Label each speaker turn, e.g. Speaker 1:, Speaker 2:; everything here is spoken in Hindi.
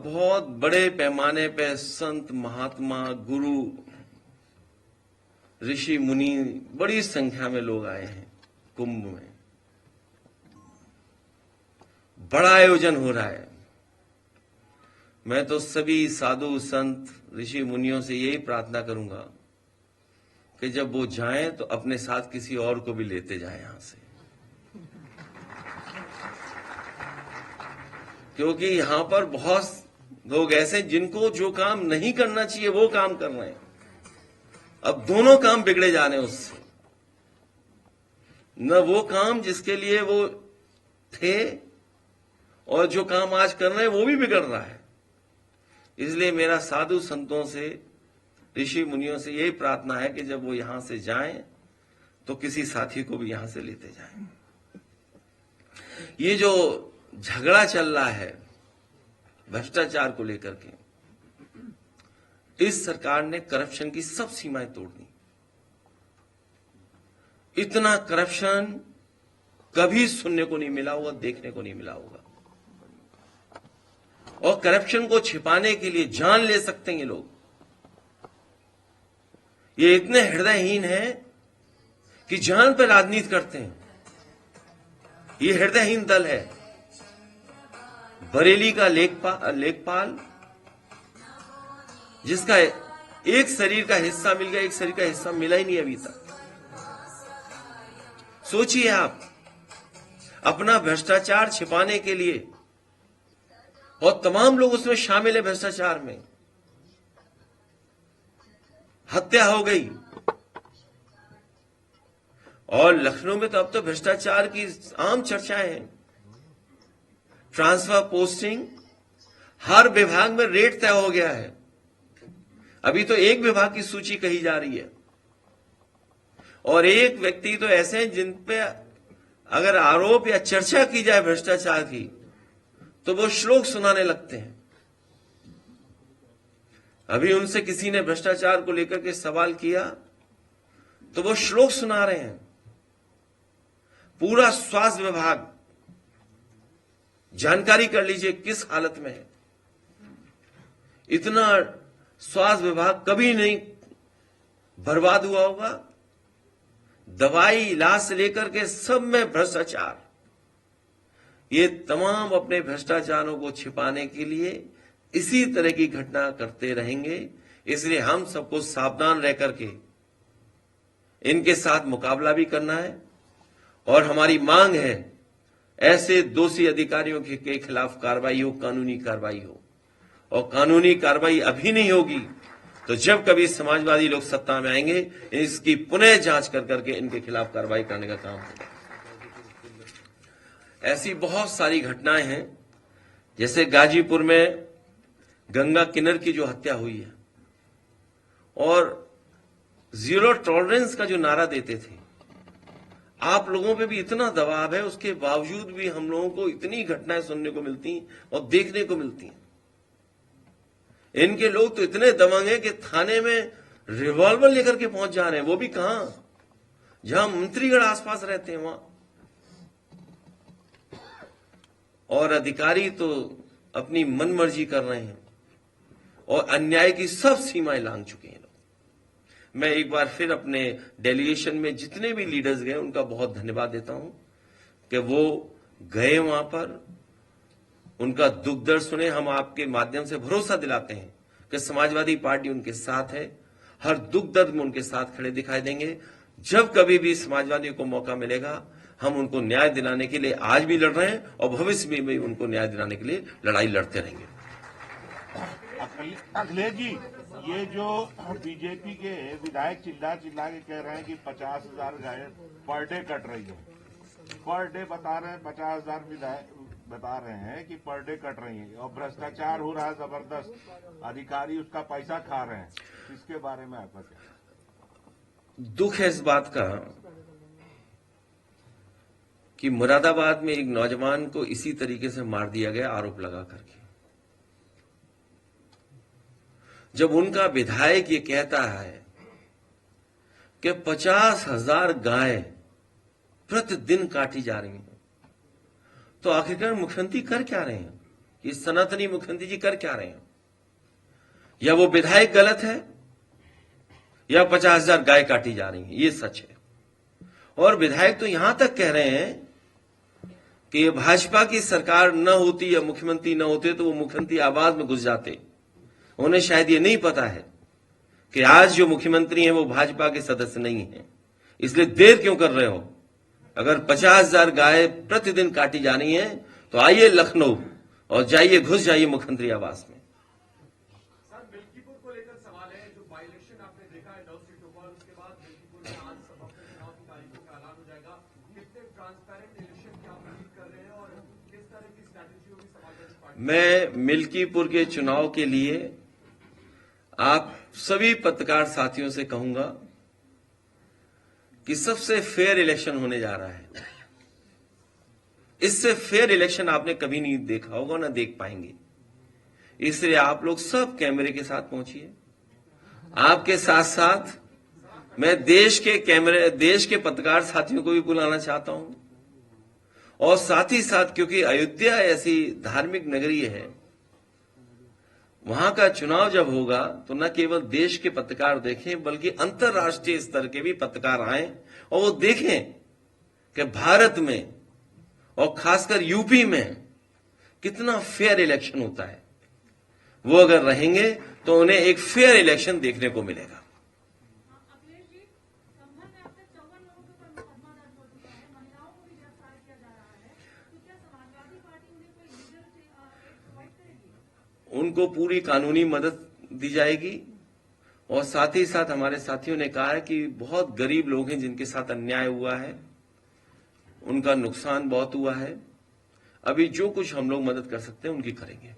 Speaker 1: बहुत बड़े पैमाने पे संत महात्मा गुरु ऋषि मुनि बड़ी संख्या में लोग आए हैं कुंभ में। बड़ा आयोजन हो रहा है। मैं तो सभी साधु संत ऋषि मुनियों से यही प्रार्थना करूंगा कि जब वो जाएं तो अपने साथ किसी और को भी लेते जाएं यहां से, क्योंकि यहां पर बहुत लोग ऐसे जिनको जो काम नहीं करना चाहिए वो काम कर रहे हैं। अब दोनों काम बिगड़े जा रहे हैं उससे, न वो काम जिसके लिए वो थे और जो काम आज कर रहे हैं वो भी बिगड़ रहा है। इसलिए मेरा साधु संतों से ऋषि मुनियों से यही प्रार्थना है कि जब वो यहां से जाएं तो किसी साथी को भी यहां से लेते जाएं। ये जो झगड़ा चल रहा है भ्रष्टाचार को लेकर के, इस सरकार ने करप्शन की सब सीमाएं तोड़ दी। इतना करप्शन कभी सुनने को नहीं मिला होगा, देखने को नहीं मिला होगा। और करप्शन को छिपाने के लिए जान ले सकते हैं ये लोग। ये इतने हृदयहीन हैं कि जान पर राजनीति करते हैं। ये हृदयहीन दल है। बरेली का लेखपाल जिसका एक शरीर का हिस्सा मिल गया, एक शरीर का हिस्सा मिला ही नहीं अभी तक। सोचिए आप, अपना भ्रष्टाचार छिपाने के लिए, और तमाम लोग उसमें शामिल है भ्रष्टाचार में। हत्या हो गई। और लखनऊ में तो अब तो भ्रष्टाचार की आम चर्चाएं हैं। ट्रांसफर पोस्टिंग, हर विभाग में रेट तय हो गया है। अभी तो एक विभाग की सूची कही जा रही है, और एक व्यक्ति तो ऐसे हैं जिन पे अगर आरोप या चर्चा की जाए भ्रष्टाचार की तो वो श्लोक सुनाने लगते हैं। अभी उनसे किसी ने भ्रष्टाचार को लेकर के सवाल किया तो वो श्लोक सुना रहे हैं। पूरा स्वास्थ्य विभाग, जानकारी कर लीजिए किस हालत में है। इतना स्वास्थ्य विभाग कभी नहीं बर्बाद हुआ होगा। दवाई, इलाज से लेकर के सब में भ्रष्टाचार। ये तमाम अपने भ्रष्टाचारों को छिपाने के लिए इसी तरह की घटना करते रहेंगे। इसलिए हम सबको सावधान रह करके इनके साथ मुकाबला भी करना है। और हमारी मांग है ऐसे दोषी अधिकारियों के खिलाफ कार्रवाई हो, कानूनी कार्रवाई हो। और कानूनी कार्रवाई अभी नहीं होगी तो जब कभी समाजवादी लोग सत्ता में आएंगे, इसकी पुनः जांच कर करके इनके खिलाफ कार्रवाई करने का काम होगा। ऐसी बहुत सारी घटनाएं हैं, जैसे गाजीपुर में गंगा किन्नर की जो हत्या हुई है, और जीरो टॉलरेंस का जो नारा देते थे। आप लोगों पे भी इतना दबाव है, उसके बावजूद भी हम लोगों को इतनी घटनाएं सुनने को मिलती और देखने को मिलती हैं। इनके लोग तो इतने दबंग हैं कि थाने में रिवॉल्वर लेकर के पहुंच जा रहे हैं। वो भी कहां? जहां मंत्रीगण आसपास रहते हैं वहां। और अधिकारी तो अपनी मनमर्जी कर रहे हैं और अन्याय की सब सीमाएं लांघ चुके हैं। मैं एक बार फिर अपने डेलीगेशन में जितने भी लीडर्स गए उनका बहुत धन्यवाद देता हूं कि वो गए वहां पर, उनका दुख दर्द सुने। हम आपके माध्यम से भरोसा दिलाते हैं कि समाजवादी पार्टी उनके साथ है। हर दुख दर्द में उनके साथ खड़े दिखाई देंगे। जब कभी भी समाजवादियों को मौका मिलेगा, हम उनको न्याय दिलाने के लिए आज भी लड़ रहे हैं और भविष्य में भी उनको न्याय दिलाने के लिए लड़ाई लड़ते रहेंगे।
Speaker 2: अखिलेश जी, ये जो बीजेपी के विधायक चिल्ला के कह रहे हैं कि 50,000 गाय पर डे कट रही है, पर डे बता रहे हैं 50,000 विधायक बता रहे हैं कि पर डे कट रही है, और भ्रष्टाचार हो रहा है जबरदस्त, अधिकारी उसका पैसा खा रहे हैं। इसके बारे में आपका क्या?
Speaker 1: दुख है इस बात का कि मुरादाबाद में एक नौजवान को इसी तरीके से मार दिया गया आरोप लगा करके। जब उनका विधायक ये कहता है कि 50,000 गाय प्रतिदिन काटी जा रही हैं, तो आखिरकार मुख्यमंत्री कर क्या रहे हैं? ये सनातनी मुख्यमंत्री जी कर क्या रहे हैं? या वो विधायक गलत है या 50,000 गाय काटी जा रही है, ये सच है। और विधायक तो यहां तक कह रहे हैं कि ये भाजपा की सरकार न होती या मुख्यमंत्री न होते तो वो मुख्यमंत्री आवास में घुस जाते। उन्हें शायद ये नहीं पता है कि आज जो मुख्यमंत्री हैं वो भाजपा के सदस्य नहीं हैं, इसलिए देर क्यों कर रहे हो? अगर 50,000 गाय प्रतिदिन काटी जानी है तो आइए लखनऊ और जाइए, घुस जाइए मुख्यमंत्री आवास में।
Speaker 3: सर, मिल्कीपुर को लेकर सवाल है, जो बाई इलेक्शन आपने देखा है 9 सीटों पर, उसके बाद मिल्कीपुर में आज सभा में चुनाव की तारीखों का ऐलान हो जाएगा। कितने ट्रांसपेरेंट इलेक्शन की आप उम्मीद कर रहे हैं और किस तरह की स्ट्रैटेजी होगी समाजवादी पार्टी?
Speaker 1: मैं मिल्कीपुर के चुनाव के लिए आप सभी पत्रकार साथियों से कहूंगा कि सबसे फेयर इलेक्शन होने जा रहा है। इससे फेयर इलेक्शन आपने कभी नहीं देखा होगा, ना देख पाएंगे। इसलिए आप लोग सब कैमरे के साथ पहुंचिए। आपके साथ साथ मैं देश के पत्रकार साथियों को भी बुलाना चाहता हूं, और साथ ही साथ क्योंकि अयोध्या ऐसी धार्मिक नगरी है, वहां का चुनाव जब होगा तो न केवल देश के पत्रकार देखें बल्कि अंतर्राष्ट्रीय स्तर के भी पत्रकार आए और वो देखें कि भारत में और खासकर यूपी में कितना फेयर इलेक्शन होता है। वो अगर रहेंगे तो उन्हें एक फेयर इलेक्शन देखने को मिलेगा।
Speaker 4: अखिलेश जी, संभल में अब तक 54 लोगों के ऊपर मुकदमा दर्ज हो चुका है, महिलाओं को भी गिरफ्तार किया जा रहा है, तो क्या समाजवादी पार्टी उन्हें कोई लीगल एड प्रोवाइड करेगी?
Speaker 1: उनको पूरी कानूनी मदद दी जाएगी, और साथ ही साथ हमारे साथियों ने कहा है कि बहुत गरीब लोग हैं जिनके साथ अन्याय हुआ है, उनका नुकसान बहुत हुआ है। अभी जो कुछ हम लोग मदद कर सकते हैं उनकी करेंगे।